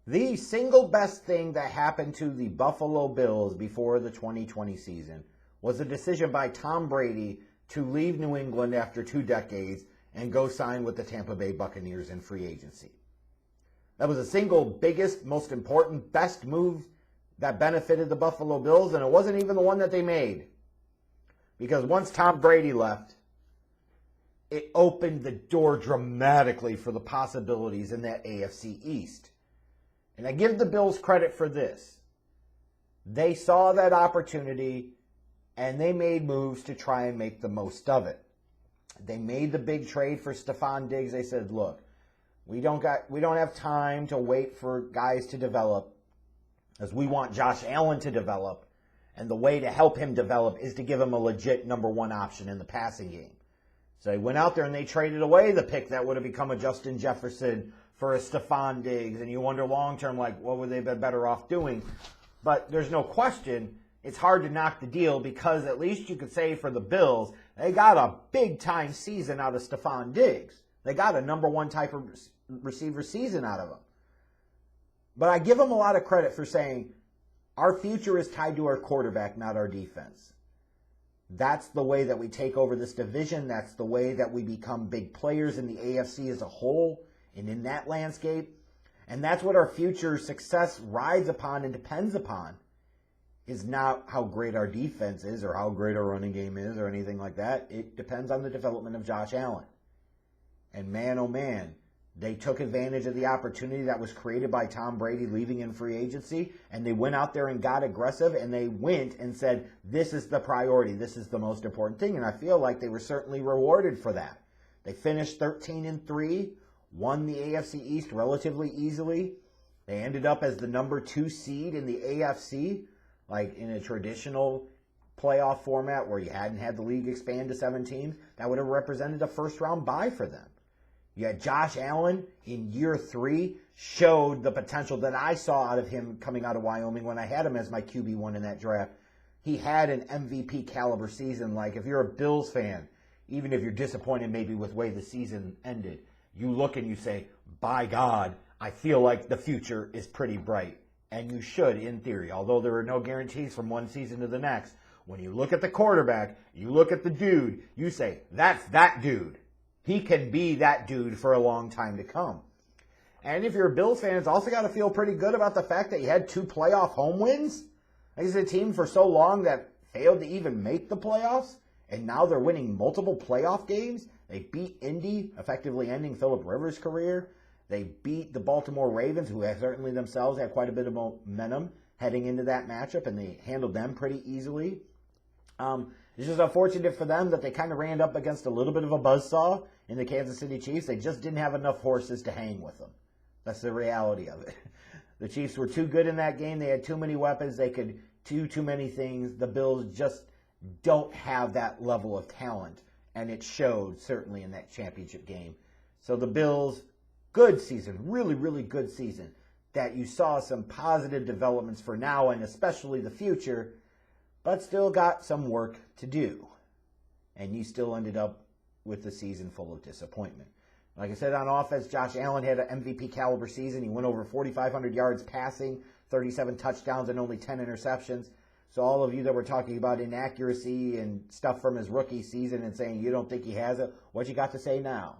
The single best thing that happened to the Buffalo Bills before the 2020 season was a decision by Tom Brady to leave New England after 2 decades and go sign with the Tampa Bay Buccaneers in free agency. That was the single biggest, most important, best move that benefited the Buffalo Bills, and it wasn't even the one that they made. Because once Tom Brady left, it opened the door dramatically for the possibilities in that AFC East. And I give the Bills credit for this. They saw that opportunity and they made moves to try and make the most of it. They made the big trade for Stefon Diggs. They said, look, we don't have time to wait for guys to develop, as we want Josh Allen to develop, and the way to help him develop is to give him a legit number 1 option in the passing game. So they went out there and they traded away the pick that would have become a Justin Jefferson for a Stefon Diggs, and you wonder long-term, like, what would they be better off doing? But there's no question, it's hard to knock the deal because at least you could say for the Bills, they got a big-time season out of Stefon Diggs. They got a number 1 type of receiver season out of him. But I give them a lot of credit for saying, our future is tied to our quarterback, not our defense. That's the way that we take over this division. That's the way that we become big players in the AFC as a whole and in that landscape. And that's what our future success rides upon and depends upon, is not how great our defense is or how great our running game is or anything like that. It depends on the development of Josh Allen. And man, oh man, they took advantage of the opportunity that was created by Tom Brady leaving in free agency, and they went out there and got aggressive, and they went and said, this is the priority, this is the most important thing, and I feel like they were certainly rewarded for that. They finished 13-3, won the AFC East relatively easily. They ended up as the number 2 seed in the AFC, like in a traditional playoff format where you hadn't had the league expand to 7 teams. That would have represented a first-round bye for them. You had Josh Allen in year 3, showed the potential that I saw out of him coming out of Wyoming when I had him as my QB1 in that draft. He had an MVP caliber season. Like, if you're a Bills fan, even if you're disappointed maybe with the way the season ended, you look and you say, by God, I feel like the future is pretty bright. And you should, in theory, although there are no guarantees from one season to the next. When you look at the quarterback, you look at the dude, you say, that's that dude. He can be that dude for a long time to come. And if you're a Bills fan, it's also got to feel pretty good about the fact that you had 2 playoff home wins. This is a team for so long that failed to even make the playoffs, and now they're winning multiple playoff games. They beat Indy, effectively ending Phillip Rivers' career. They beat the Baltimore Ravens, who have certainly themselves had quite a bit of momentum heading into that matchup, and they handled them pretty easily. It's just unfortunate for them that they kind of ran up against a little bit of a buzzsaw in the Kansas City Chiefs. They just didn't have enough horses to hang with them. That's the reality of it. The Chiefs were too good in that game. They had too many weapons. They could do too many things. The Bills just don't have that level of talent, and it showed certainly in that championship game. So the Bills, good season, really, really good season, that you saw some positive developments for now and especially the future, but still got some work to do. And you still ended up with a season full of disappointment. Like I said, on offense, Josh Allen had an MVP caliber season. He went over 4,500 yards passing, 37 touchdowns, and only 10 interceptions. So all of you that were talking about inaccuracy and stuff from his rookie season and saying you don't think he has it, what you got to say now?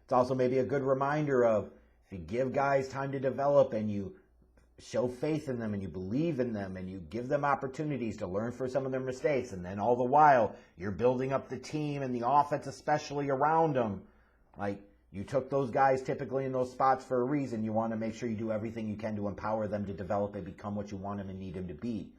It's also maybe a good reminder of, if you give guys time to develop and you show faith in them and you believe in them and you give them opportunities to learn from some of their mistakes, and then all the while you're building up the team and the offense especially around them. Like, you took those guys typically in those spots for a reason. You want to make sure you do everything you can to empower them to develop and become what you want them and need them to be.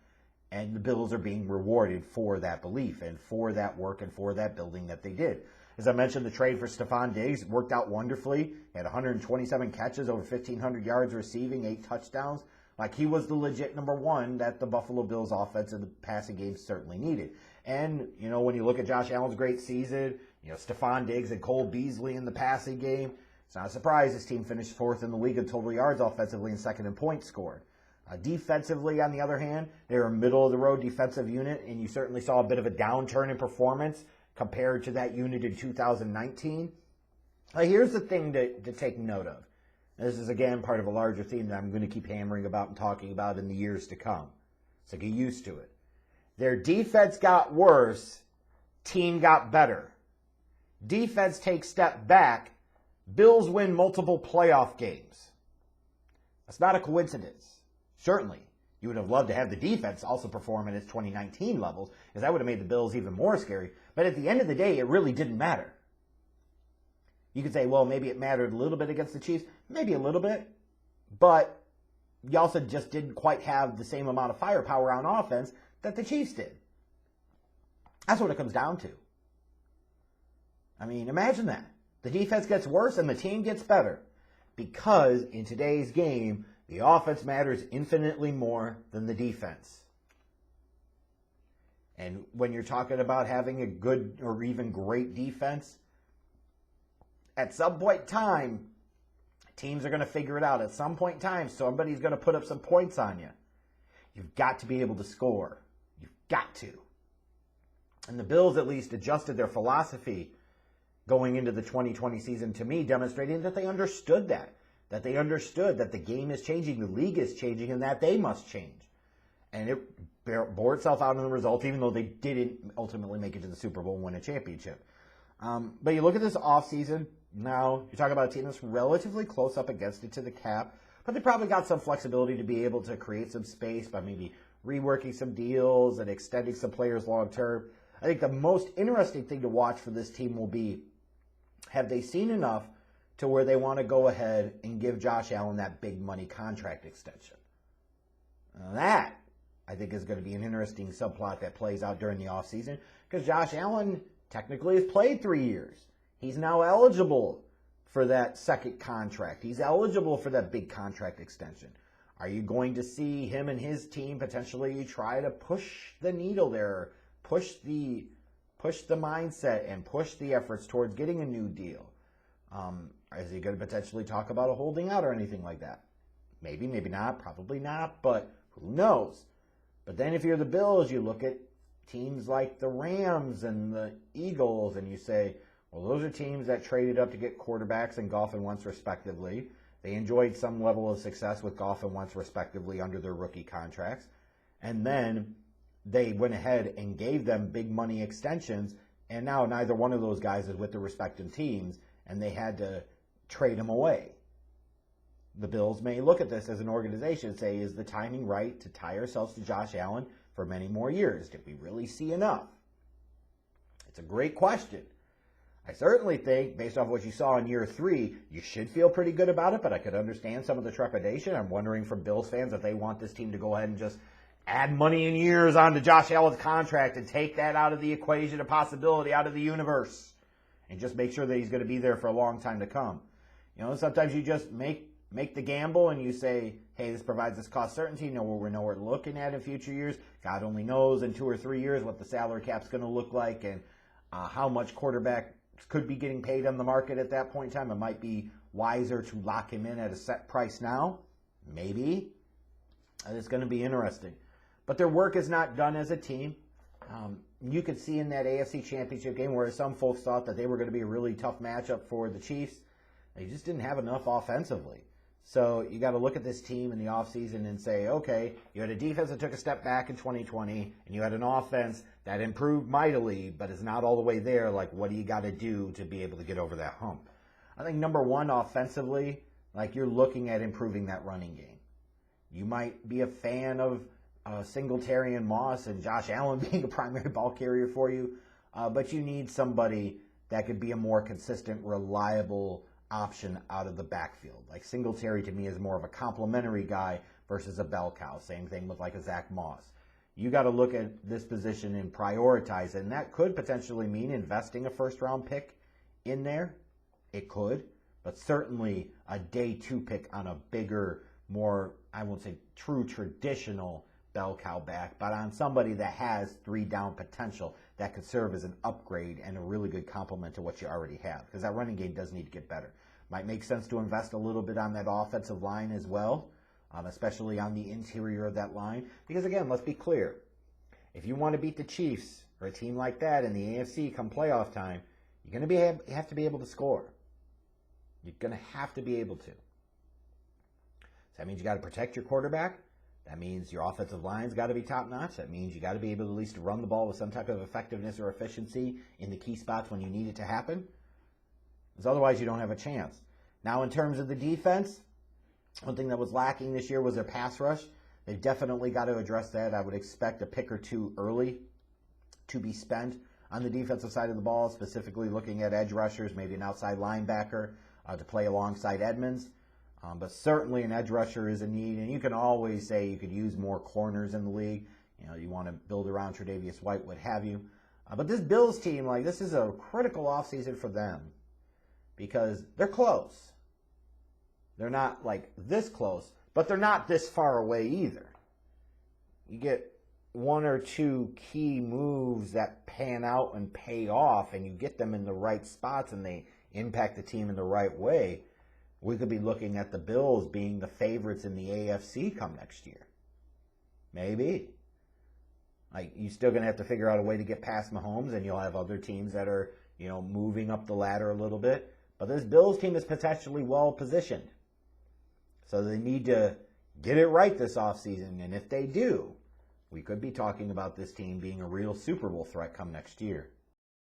And the Bills are being rewarded for that belief and for that work and for that building that they did. As I mentioned, the trade for Stefon Diggs worked out wonderfully. He had 127 catches, over 1,500 yards receiving, 8 touchdowns. Like, he was the legit number 1 that the Buffalo Bills offense in the passing game certainly needed. And, you know, when you look at Josh Allen's great season, you know, Stefon Diggs and Cole Beasley in the passing game, it's not a surprise this team finished 4th in the league in total yards offensively and 2nd in points scored. Defensively, on the other hand, they were a middle-of-the-road defensive unit, and you certainly saw a bit of a downturn in performance compared to that unit in 2019. Here's the thing to take note of. This is, again, part of a larger theme that I'm going to keep hammering about and talking about in the years to come. So get used to it. Their defense got worse, team got better. Defense takes step back, Bills win multiple playoff games. That's not a coincidence. Certainly, you would have loved to have the defense also perform at its 2019 levels, because that would have made the Bills even more scary. But at the end of the day, it really didn't matter. You could say, well, maybe it mattered a little bit against the Chiefs. Maybe a little bit. But you also just didn't quite have the same amount of firepower on offense that the Chiefs did. That's what it comes down to. I mean, imagine that. The defense gets worse and the team gets better. Because in today's game, the offense matters infinitely more than the defense. And when you're talking about having a good or even great defense, at some point in time, teams are going to figure it out. At some point in time, somebody's going to put up some points on you. You've got to be able to score. You've got to. And the Bills at least adjusted their philosophy going into the 2020 season, to me, demonstrating that they understood that. That they understood that the game is changing, the league is changing, and that they must change. And it bore itself out in the result, even though they didn't ultimately make it to the Super Bowl and win a championship. But you look at this offseason, now you're talking about a team that's relatively close up against it to the cap, but they probably got some flexibility to be able to create some space by maybe reworking some deals and extending some players long term. I think the most interesting thing to watch for this team will be, have they seen enough to where they want to go ahead and give Josh Allen that big money contract extension? Now that, I think, is going to be an interesting subplot that plays out during the offseason, because Josh Allen technically has played 3 years. He's now eligible for that second contract. He's eligible for that big contract extension. Are you going to see him and his team potentially try to push the needle there, push the mindset and push the efforts towards getting a new deal? Is he going to potentially talk about a holding out or anything like that? Maybe, maybe not, probably not, but who knows? But then if you're the Bills, you look at teams like the Rams and the Eagles, and you say, well, those are teams that traded up to get quarterbacks and Goff and Wentz respectively. They enjoyed some level of success with Goff and Wentz respectively under their rookie contracts. And then they went ahead and gave them big money extensions, and now neither one of those guys is with their respective teams, and they had to trade them away. The Bills may look at this as an organization and say, is the timing right to tie ourselves to Josh Allen for many more years? Did we really see enough? It's a great question. I certainly think, based off what you saw in year 3, you should feel pretty good about it, but I could understand some of the trepidation. I'm wondering from Bills fans if they want this team to go ahead and just add money and years onto Josh Allen's contract and take that out of the equation of possibility, out of the universe, and just make sure that he's going to be there for a long time to come. You know, sometimes you just make the gamble and you say, hey, this provides us cost certainty. We know what we're looking at in future years. God only knows in 2 or 3 years what the salary cap's going to look like and how much quarterback could be getting paid on the market at that point in time. It might be wiser to lock him in at a set price now. Maybe. It's going to be interesting. But their work is not done as a team. You could see in that AFC Championship game where some folks thought that they were going to be a really tough matchup for the Chiefs. They just didn't have enough offensively. So you got to look at this team in the offseason and say, okay, you had a defense that took a step back in 2020, and you had an offense that improved mightily, but is not all the way there. Like, what do you got to do to be able to get over that hump? I think number one, offensively, like, you're looking at improving that running game. You might be a fan of Singletary and Moss and Josh Allen being a primary ball carrier for you, but you need somebody that could be a more consistent, reliable option out of the backfield. Like, Singletary to me is more of a complimentary guy versus a bell cow. Same thing with like a Zach Moss. You got to look at this position and prioritize it, and that could potentially mean investing a first-round pick in there. It could, but certainly a day 2 pick on a bigger, more, I won't say true traditional bell cow back, but on somebody that has 3-down potential that could serve as an upgrade and a really good complement to what you already have, because that running game does need to get better. Might make sense to invest a little bit on that offensive line as well, especially on the interior of that line, because again, let's be clear. If you want to beat the Chiefs or a team like that in the AFC come playoff time, you're going to have to be able to score. You're going to have to be able to. So that means you got to protect your quarterback. That means your offensive line's got to be top-notch. That means you got to be able at least to run the ball with some type of effectiveness or efficiency in the key spots when you need it to happen. Because otherwise you don't have a chance. Now, in terms of the defense, one thing that was lacking this year was their pass rush. They've definitely got to address that. I would expect a pick or two early to be spent on the defensive side of the ball, specifically looking at edge rushers, maybe an outside linebacker to play alongside Edmonds. But certainly an edge rusher is a need, and you can always say you could use more corners in the league. You know, you want to build around Tre'Davious White, what have you. But this Bills team, like, this is a critical offseason for them because they're close. They're not, like, this close, but they're not this far away either. You get one or two key moves that pan out and pay off, and you get them in the right spots, and they impact the team in the right way. We could be looking at the Bills being the favorites in the AFC come next year. Maybe. Like, you're still going to have to figure out a way to get past Mahomes, and you'll have other teams that are, you know, moving up the ladder a little bit. But this Bills team is potentially well positioned. So they need to get it right this offseason. And if they do, we could be talking about this team being a real Super Bowl threat come next year.